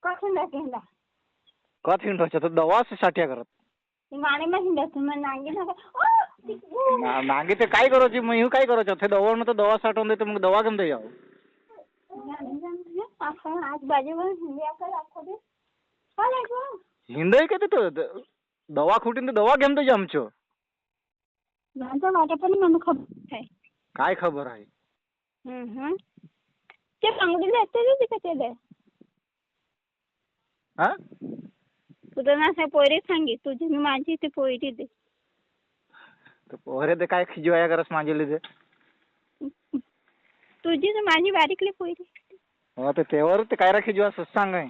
कठीण केला कत हिंडोच्या तर दवा साठ्या करत गाणे में हिंडा तुम्हें नांगी ना नांगी ते काय करायची मग हे काय करायचं ते दवा तर दवा साठवून देते मग दवा घेऊन जाऊ आज बाजूवर हिंदी आकर आपको दे काय गो हिंदय का ते दवा खुटीन तर दवा घेऊन जाऊ आमचं माझा वाटा पण मला खबर आहे काय खबर आहे ते बांगडीला येते का ते हा तुझं ना पोरी सांगी तुझी माझी ते पोरी दे पोरे ते काय खिजवाया करस माझे लिजे तुझी तर माझी बारीकली पोरी हो ते तेवर ते काय रा खिजवा सांग आहे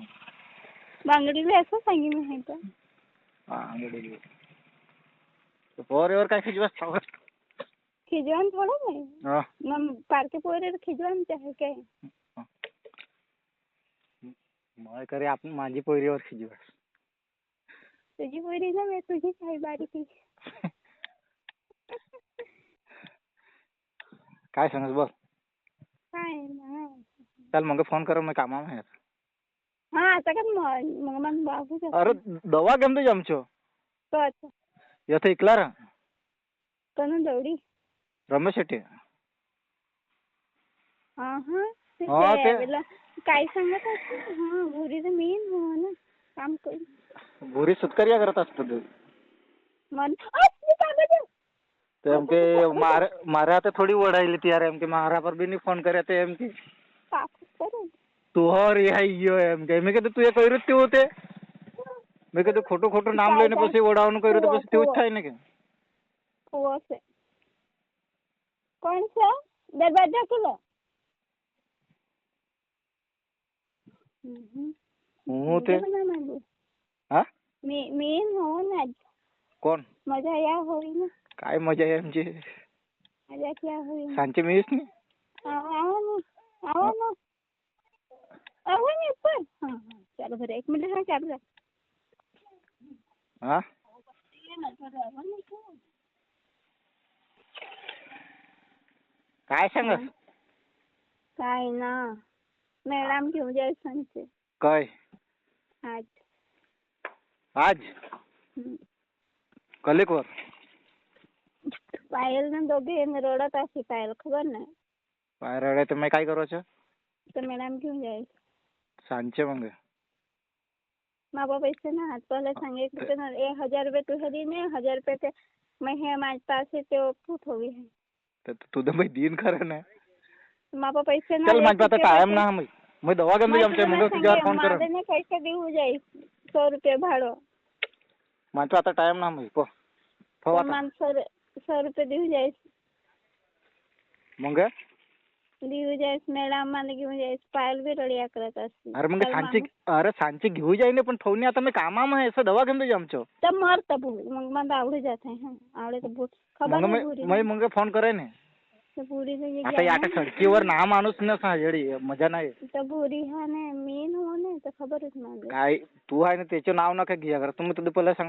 बांगडीला असं सांगी मी तर पोरेवर काय खिजवा खिजवान थोडं नाही मग पारके पोरे खिजवान आहे काय मग करे आपण माझी पोरीवर खिजवा तुझी पोरी ना मी तुझी काही बारीकी काय सांगस बस काय ना चल मग फोन कर मी कामा आहे हा आता का मग मन बाबू अरे दवा घेऊन तुझ्या आमचं कत येथे ऐकला रा करून दौडी रमेश शेट्टी हा ते काय सांगत हा भुरी तर मेन हो ना काम कर भुरी सुतकरिया करत असतो ते मन एम के मारे हाथे थोड़ी ओढ़ाइली थी यार एम के मारा पर भी नहीं फोन करे थे एम की तू और यो एम के मैं कहते तू ये कह रही थी होते मैं कहते खोटो खोटो नाम लेने पे ओढ़ावन कह रहे थे बस तू था ही नहीं वो से कौन सा दरवाजा खुलो हूँ थे हाँ मेन हो ना कोण मजा या होई ना काय मजा आहे आमची मजा क्या होई सांचे मीच नाही आओ ना पण हाँ चलो फिर 1 मिनट हाँ चालू हाँ काय सांग काय ना मॅडम घेऊन जाय सांगते काय आज आज कलेकवर पायल ना दोघे रडत असे पायल खबर नाही पाय रडे तर मी काय करायचं तर मॅडम घेऊन जाईल सांचे मग मापा पैसे ना हाथ पहले सांगे 1000 रुपये तुझे दिन 1000 रुपये ते मैं है हमारे पास है तो फूट हो गई है तर तुझं भाई दिन खरं ना मापा पैसे ना चल माझा आता टाइम ना मैं दवा घेऊन आमच्या मग तुझ्यावर फोन कर माझे पैसे देऊ जाईल 100 रुपये भाडं माझा आता टाइम ना मग हो आता 100 रुपये देऊ जाईल मग देऊ जाईल मॅडम मला घेऊन जाईल पायल बी रडिया करत असते अरे सांचे घेऊ जाईने पण ठेवणे आता मी कामाम आहे असं दवा घेऊन जाऊ आमचं तर मरत मग मला आवडे जात आहे आवडे तर खबर मग फोन करे ना भूरी आता या सडकीवर ना माणूस ना येडी मजा नाही तर भूरी हा नाही मेन हो नाही तर खबरच नाही काय तू आहे ना त्याचं नाव नका घ्या तुम्ही तुझं पहिला सांग